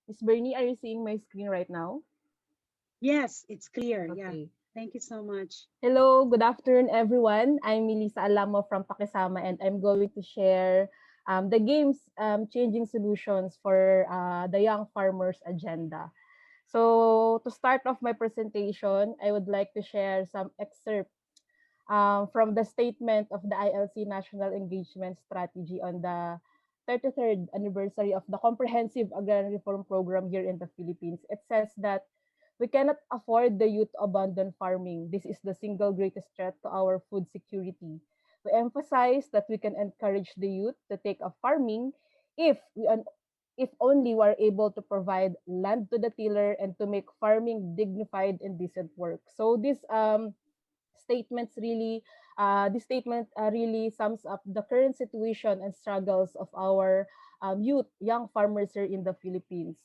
Miss Bernie, are you seeing my screen right now? Yes, it's clear. Yeah. Okay. Thank you so much. Hello, good afternoon, everyone. I'm Melissa Alamo from PAKISAMA, and I'm going to share the game's changing solutions for the young farmers agenda. So, to start off my presentation, I would like to share some excerpt from the statement of the ILC National Engagement Strategy on the 33rd anniversary of the Comprehensive Agrarian Reform Program here in the Philippines. It says that we cannot afford the youth to abandon farming. This is the single greatest threat to our food security. We emphasize that we can encourage the youth to take up farming if if only we are able to provide land to the tiller and to make farming dignified and decent work. So this statement really sums up the current situation and struggles of our young farmers here in the Philippines.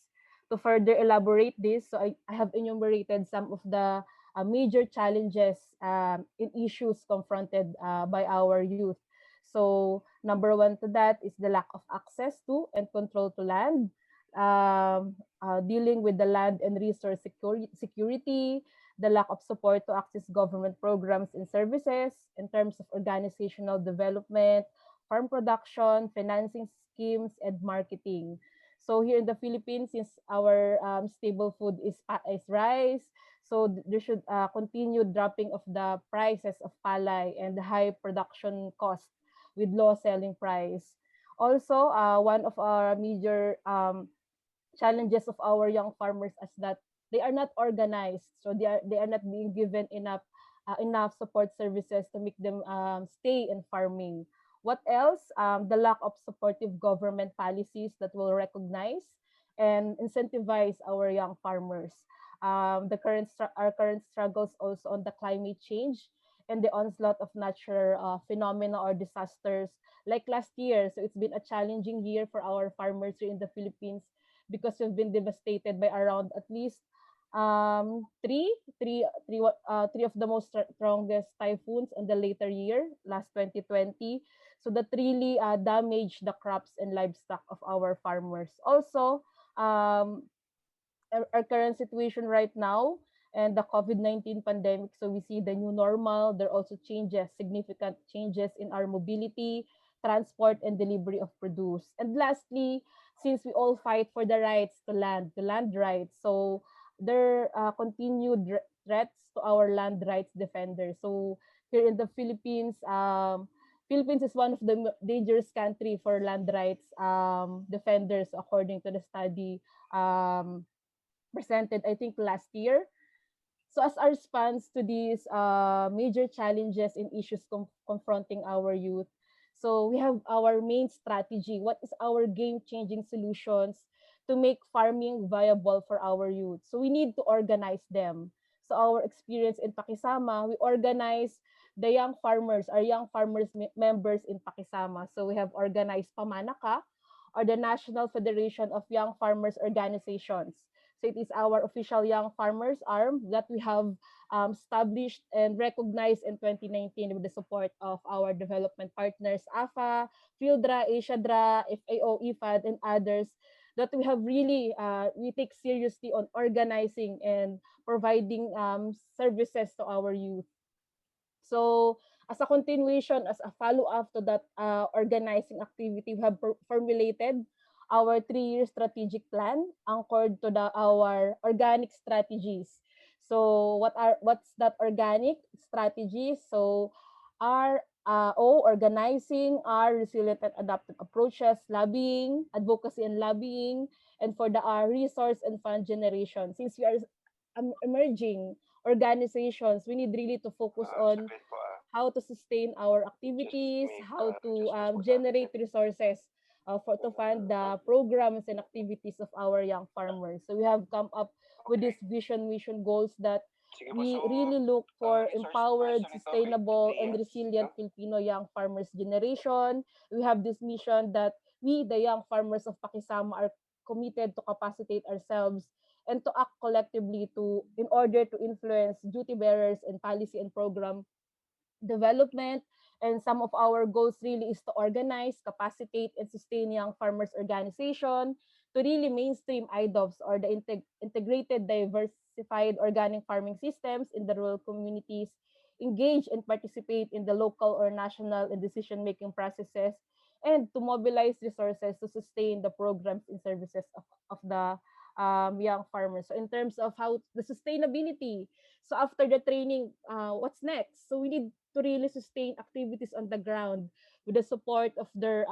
To further elaborate this, so I have enumerated some of the major challenges in issues confronted by our youth. So number one to that is the lack of access to and control to land, dealing with the land and resource security, the lack of support to access government programs and services in terms of organizational development, farm production, financing schemes, and marketing. So here in the Philippines, since our stable food is rice, so there should continue dropping of the prices of palay and the high production cost with low selling price. Also, one of our major challenges of our young farmers is that they are not organized, so they are not being given enough support services to make them stay in farming. What else? The lack of supportive government policies that will recognize and incentivize our young farmers. Our current struggles also on the climate change and the onslaught of natural phenomena or disasters like last year. So it's been a challenging year for our farmers here in the Philippines because we've been devastated by around at least three of the most strongest typhoons in the later year, last 2020. So that really damaged the crops and livestock of our farmers. Also, um, our current situation right now and the COVID-19 pandemic. So we see the new normal. There are also significant changes in our mobility, transport, and delivery of produce. And lastly, since we all fight for the rights to land, the land rights, so there are continued threats to our land rights defenders. So here in the Philippines, Philippines is one of the dangerous country for land rights defenders according to the study um, presented, I think, last year. So as our response to these major challenges and issues confronting our youth, so we have our main strategy. What is our game-changing solutions to make farming viable for our youth? So we need to organize them. So our experience in Pakisama, we organize the young farmers, our young farmers members in Pakisama. So we have organized PAMANAKA, or the National Federation of Young Farmers Organizations. So it is our official young farmers arm that we have established and recognized in 2019 with the support of our development partners, AFA, FieldRA, AsiaDRA, FAO, IFAD, and others that we have really, we take seriously on organizing and providing services to our youth. So as a continuation, as a follow-up to that organizing activity, we have formulated our 3-year strategic plan anchored to our organic strategies. So what's that organic strategy? So organizing our resilient and adaptive approaches, lobbying, advocacy and lobbying, and for the resource and fund generation. Since we are emerging organizations, we need really to focus on how to sustain our activities, how to generate resources to fund the programs and activities of our young farmers. So we have come up with this vision, mission goals that we really look for empowered, sustainable, and resilient Filipino young farmers generation. We have this mission that we, the young farmers of Pakisama, are committed to capacitate ourselves and to act collectively to in order to influence duty bearers and policy and program development. And some of our goals really is to organize, capacitate, and sustain young farmers organization, to really mainstream IDOFs, or the integrated diversified organic farming systems in the rural communities, engage and participate in the local or national and decision-making processes, and to mobilize resources to sustain the programs and services of the young farmers. So in terms of how the sustainability, so after the training, what's next? So we need to really sustain activities on the ground with the support of their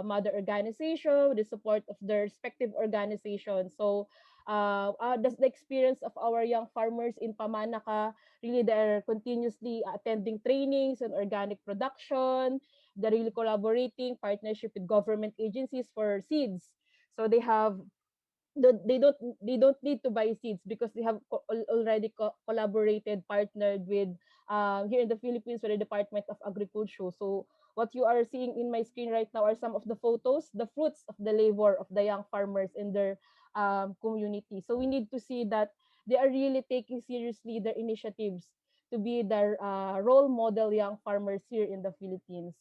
mother organization, with the support of their respective organization. So that's the experience of our young farmers in Pamanaka. Really, they're continuously attending trainings on organic production. They're really collaborating, partnership with government agencies for seeds. So they don't they don't need to buy seeds because they have already collaborated, partnered with here in the Philippines with the Department of Agriculture. So what you are seeing in my screen right now are some of the photos, the fruits of the labor of the young farmers in their community. So we need to see that they are really taking seriously their initiatives to be the role model young farmers here in the Philippines.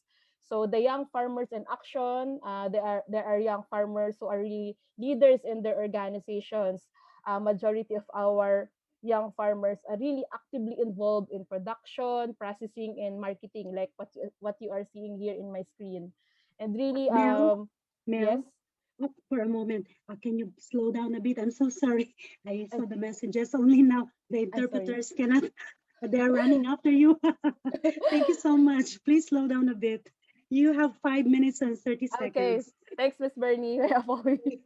So the young farmers in action, there are young farmers who are really leaders in their organizations. Majority of our young farmers are really actively involved in production, processing, and marketing, like what you are seeing here in my screen. And really, Mel, yes, Mel, for a moment, can you slow down a bit? I'm so sorry. I I, saw the messages only now. The I'm sorry. interpreters cannot, they're running after you. Thank you so much. Please slow down a bit. You have 5 minutes and 30 Okay, seconds. thanks, Miss Bernie. My apologies.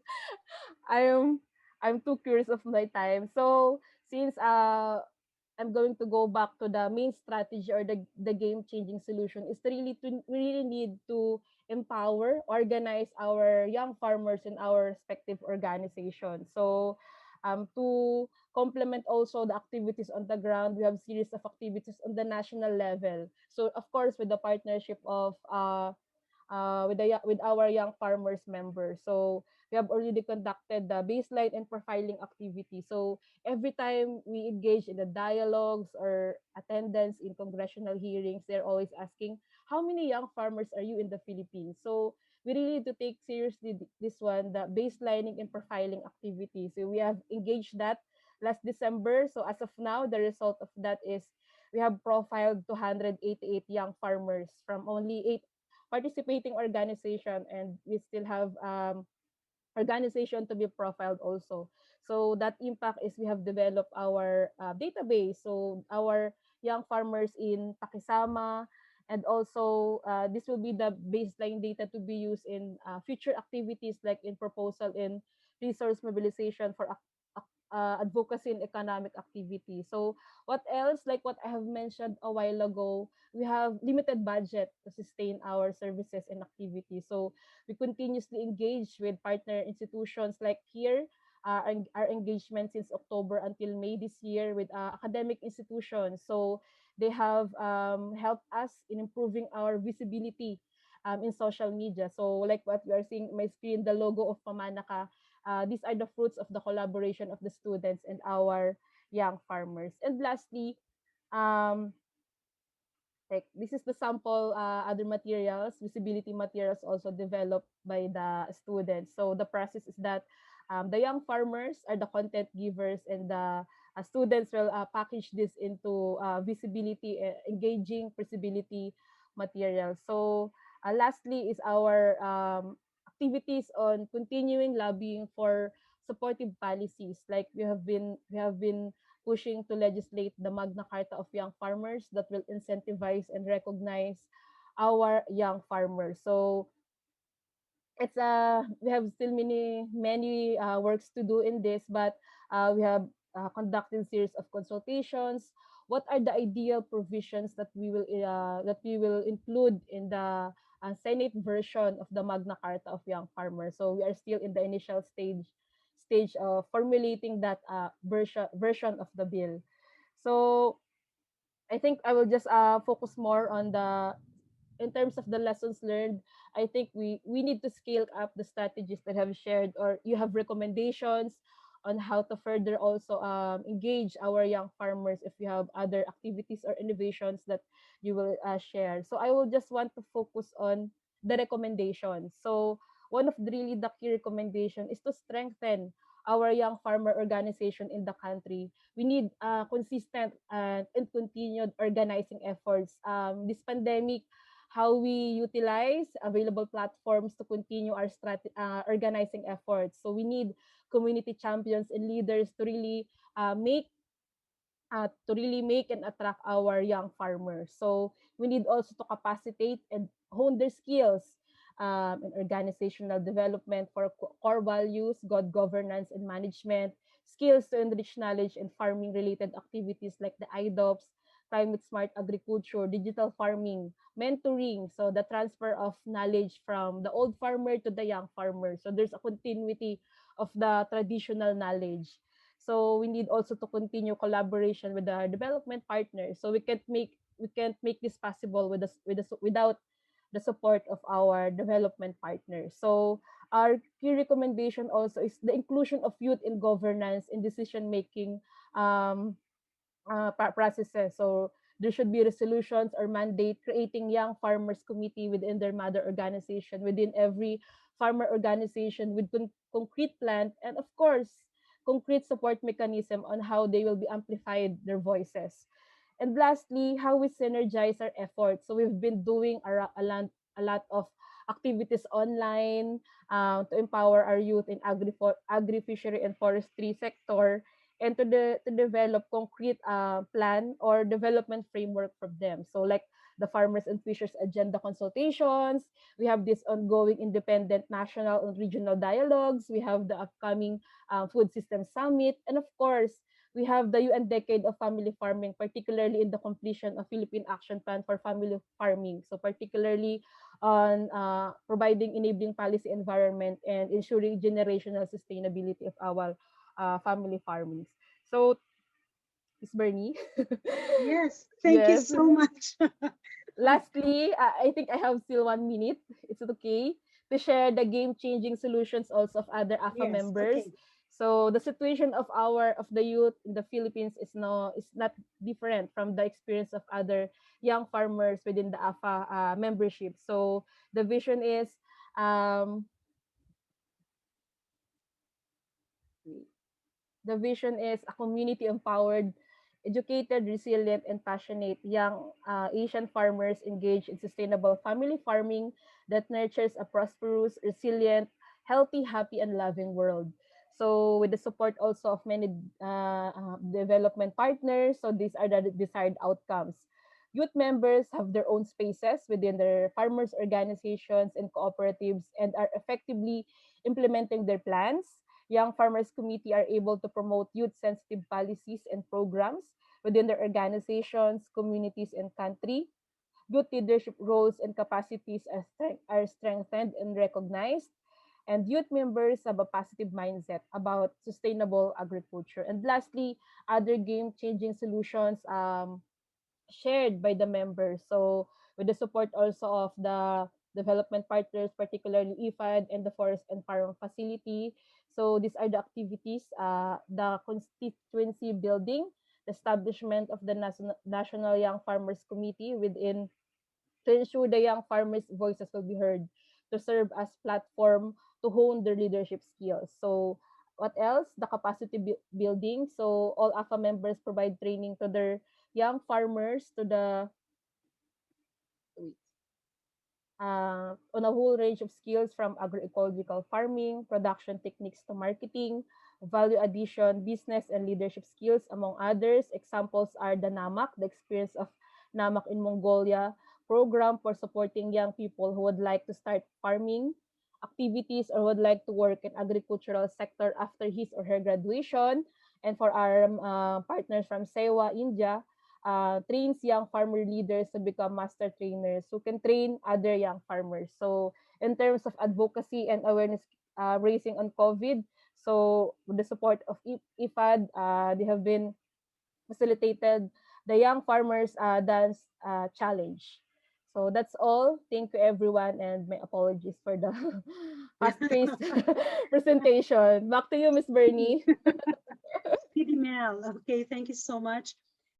I'm I'm too curious of my time. So since I'm going to go back to the main strategy, or the game changing solution, is to really we really need to empower, organize our young farmers in our respective organizations. So to complement also the activities on the ground, we have series of activities on the national level. So of course with the partnership of with our young farmers members. So we have already conducted the baseline and profiling activity. So every time we engage in the dialogues or attendance in congressional hearings, they're always asking, how many young farmers are you in the Philippines? So we really need to take seriously this one, the baselining and profiling activity. So we have engaged that last December. So as of now, the result of that is we have profiled 288 young farmers from only 8 participating organization, and we still have organization to be profiled also. So that impact is we have developed our database. So our young farmers in PAKISAMA, and also this will be the baseline data to be used in future activities, like in proposal in resource mobilization for advocacy and economic activity. So what else? Like what I have mentioned a while ago, we have limited budget to sustain our services and activities. So we continuously engage with partner institutions like here, our engagement since October until May this year with academic institutions. So they have helped us in improving our visibility in social media. So like what you are seeing in my screen, the logo of Pamanaka, these are the fruits of the collaboration of the students and our young farmers. And lastly, um, like this is the sample other materials, visibility materials also developed by the students. So the process is that the young farmers are the content givers, and the students will package this into visibility, engaging visibility materials. So lastly is our activities on continuing lobbying for supportive policies. Like we have been pushing to legislate the Magna Carta of young farmers that will incentivize and recognize our young farmers. So it's we have still many works to do in this, but we have conducted series of consultations. What are the ideal provisions that we will include in the Senate version of the Magna Carta of young farmers? So we are still in the initial stage of formulating that version of the bill. So I think I will just focus more on the in terms of the lessons learned. I think we need to scale up the strategies that have shared, or you have recommendations on how to further also engage our young farmers if you have other activities or innovations that you will share. So I will just want to focus on the recommendations. So one of really the key recommendation is to strengthen our young farmer organization in the country. We need consistent and continued organizing efforts. This pandemic, how we utilize available platforms to continue our organizing efforts. So we need community champions and leaders to really make and attract our young farmers. So we need also to capacitate and hone their skills in organizational development for core values, good governance and management, skills to enrich knowledge and farming related activities like the IDOPS, climate smart agriculture, digital farming, mentoring, so the transfer of knowledge from the old farmer to the young farmer. So there's a continuity of the traditional knowledge. So we need also to continue collaboration with our development partners. So we can't make this possible without the support of our development partners. So our key recommendation also is the inclusion of youth in governance and decision making um, processes. So there should be resolutions or mandate creating young farmers committee within their mother organization, within every farmer organization with concrete plan and of course concrete support mechanism on how they will be amplified their voices. And lastly, how we synergize our efforts. So we've been doing a lot of activities online to empower our youth in agri-fishery and forestry sector and to develop concrete plan or development framework for them. So like the farmers and fishers agenda consultations, we have this ongoing independent national and regional dialogues, we have the upcoming food system summit, and of course, we have the UN Decade of Family Farming, particularly in the completion of Philippine Action Plan for Family Farming. So particularly on providing enabling policy environment and ensuring generational sustainability of our family farming. So, Miss Bernie. Yes, thank you Yes. so much. Lastly, I think I have still 1 minute. Is it okay to share the game-changing solutions also of other AFA Yes, members? okay. So the situation of the youth in the Philippines is not different from the experience of other young farmers within the AFA membership. So the vision is um, The vision is a community empowered, educated, resilient, and passionate young Asian farmers engaged in sustainable family farming that nurtures a prosperous, resilient, healthy, happy, and loving world. So, with the support also of many development partners, so these are the desired outcomes. Youth members have their own spaces within their farmers' organizations and cooperatives and are effectively implementing their plans. Young Farmers Committee are able to promote youth-sensitive policies and programs within their organizations, communities, and country. Youth leadership roles and capacities are strengthened and recognized. And youth members have a positive mindset about sustainable agriculture. And lastly, other game-changing solutions shared by the members. So with the support also of the development partners, particularly IFAD and the Forest and Farm Facility. So these are the activities, the constituency building, the establishment of the National Young Farmers Committee within to ensure the young farmers' voices will be heard, to serve as platform to hone their leadership skills. So what else? The capacity building. So all AFA members provide training to their young farmers to the on a whole range of skills from agroecological farming, production techniques to marketing, value addition, business and leadership skills, among others. Examples are the NAMAC, the experience of NAMAC in Mongolia, program for supporting young people who would like to start farming activities or would like to work in agricultural sector after his or her graduation. And for our partners from SEWA, India, trains young farmer leaders to become master trainers who can train other young farmers. So in terms of advocacy and awareness raising on COVID, so with the support of IFAD, they have been facilitated the Young Farmers Dance Challenge. So that's all. Thank you everyone and my apologies for the fast-paced presentation. Back to you, Miss Bernie. Speedy Mel. Okay, thank you so much.